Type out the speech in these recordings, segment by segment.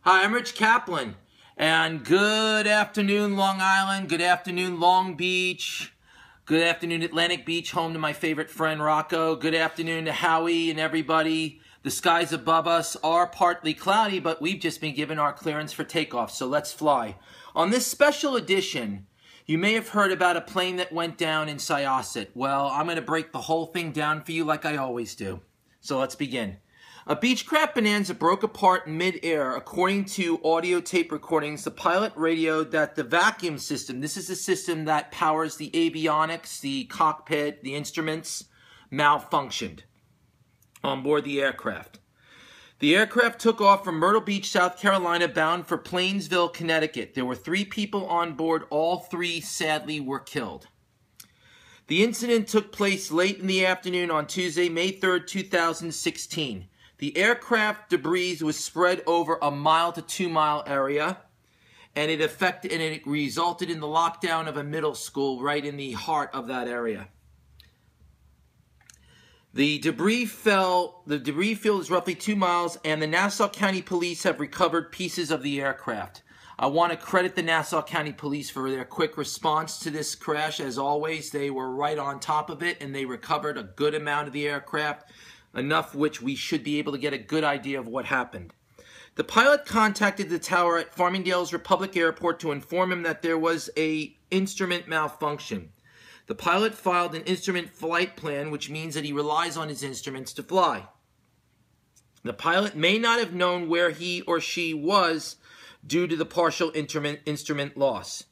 Hi, I'm Rich Kaplan, and good afternoon, Long Island. Good afternoon, Long Beach. Good afternoon, Atlantic Beach, home to my favorite friend, Rocco. Good afternoon to Howie and everybody. The skies above us are partly cloudy, but we've just been given our clearance for takeoff, so let's fly. On this special edition, you may have heard about a plane that went down in Syosset. Well, I'm going to break the whole thing down for you like I always do. So let's begin. A Beechcraft Bonanza broke apart in mid-air. According to audio tape recordings, the pilot radioed that the vacuum system, this is the system that powers the avionics, the cockpit, the instruments, malfunctioned on board the aircraft. The aircraft took off from Myrtle Beach, South Carolina, bound for Plainsville, Connecticut. There were 3 people on board. All 3, sadly, were killed. The incident took place late in the afternoon on Tuesday, May 3rd, 2016. The aircraft debris was spread over a 1 to 2 mile area, and it resulted in the lockdown of a middle school right in the heart of that area. The debris field is roughly 2 miles, and the Nassau County Police have recovered pieces of the aircraft. I want to credit the Nassau County Police for their quick response to this crash. As always, they were right on top of it, and they recovered a good amount of the aircraft, enough which we should be able to get a good idea of what happened. The pilot contacted the tower at Farmingdale's Republic Airport to inform him that there was an instrument malfunction. The pilot filed an instrument flight plan, which means that he relies on his instruments to fly. The pilot may not have known where he or she was due to the partial instrument loss.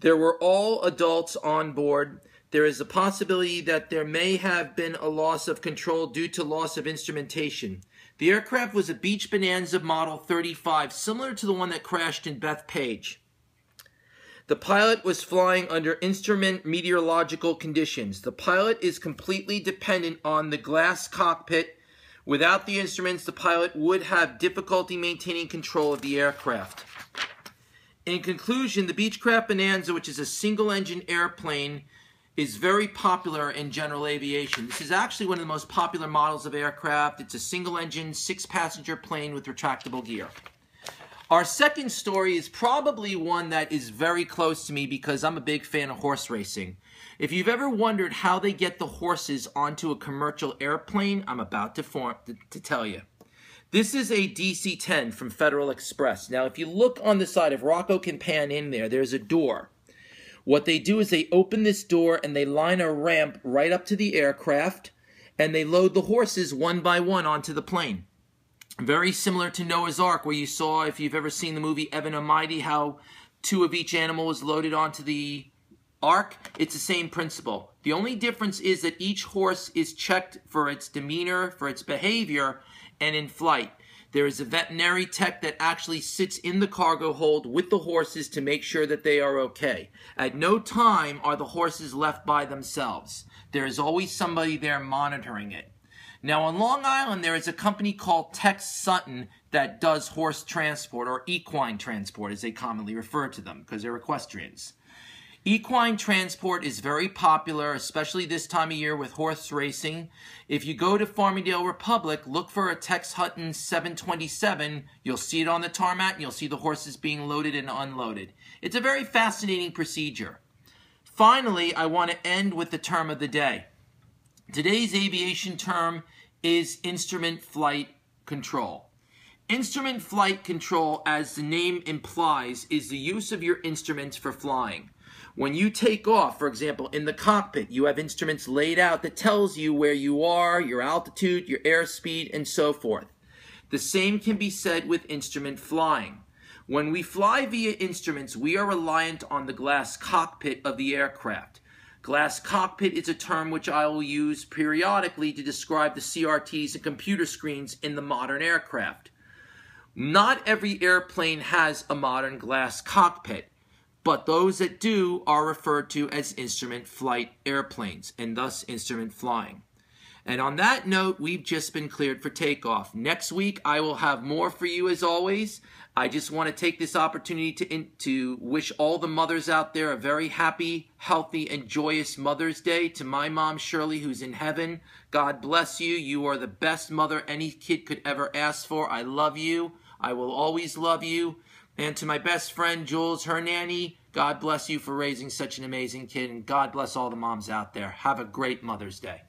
There were all adults on board. There is a possibility that there may have been a loss of control due to loss of instrumentation. The aircraft was a Beech Bonanza Model 35, similar to the one that crashed in Bethpage. The pilot was flying under instrument meteorological conditions. The pilot is completely dependent on the glass cockpit. Without the instruments, the pilot would have difficulty maintaining control of the aircraft. In conclusion, the Beechcraft Bonanza, which is a single-engine airplane, is very popular in general aviation. This is actually one of the most popular models of aircraft. It's a single-engine, 6-passenger plane with retractable gear. Our second story is probably one that is very close to me because I'm a big fan of horse racing. If you've ever wondered how they get the horses onto a commercial airplane, I'm about to tell you. This is a DC-10 from Federal Express. Now, if you look on the side, if Rocco can pan in there, there's a door. What they do is they open this door and they line a ramp right up to the aircraft, and they load the horses one by one onto the plane. Very similar to Noah's Ark, where you saw, if you've ever seen the movie Evan Almighty, how 2 of each animal was loaded onto the ark. It's the same principle. The only difference is that each horse is checked for its demeanor, for its behavior, and in flight. There is a veterinary tech that actually sits in the cargo hold with the horses to make sure that they are okay. At no time are the horses left by themselves. There is always somebody there monitoring it. Now, on Long Island, there is a company called Tex Sutton that does horse transport, or equine transport, as they commonly refer to them, because they're equestrians. Equine transport is very popular, especially this time of year with horse racing. If you go to Farmingdale Republic, look for a Tex Sutton 727. You'll see it on the tarmac, and you'll see the horses being loaded and unloaded. It's a very fascinating procedure. Finally, I want to end with the term of the day. Today's aviation term is instrument flight control. Instrument flight control, as the name implies, is the use of your instruments for flying. When you take off, for example, in the cockpit, you have instruments laid out that tells you where you are, your altitude, your airspeed, and so forth. The same can be said with instrument flying. When we fly via instruments, we are reliant on the glass cockpit of the aircraft. Glass cockpit is a term which I will use periodically to describe the CRTs and computer screens in the modern aircraft. Not every airplane has a modern glass cockpit, but those that do are referred to as instrument flight airplanes, and thus instrument flying. And on that note, we've just been cleared for takeoff. Next week, I will have more for you as always. I just want to take this opportunity to wish all the mothers out there a very happy, healthy, and joyous Mother's Day. To my mom, Shirley, who's in heaven, God bless you. You are the best mother any kid could ever ask for. I love you. I will always love you. And to my best friend, Jules, her nanny, God bless you for raising such an amazing kid, and God bless all the moms out there. Have a great Mother's Day.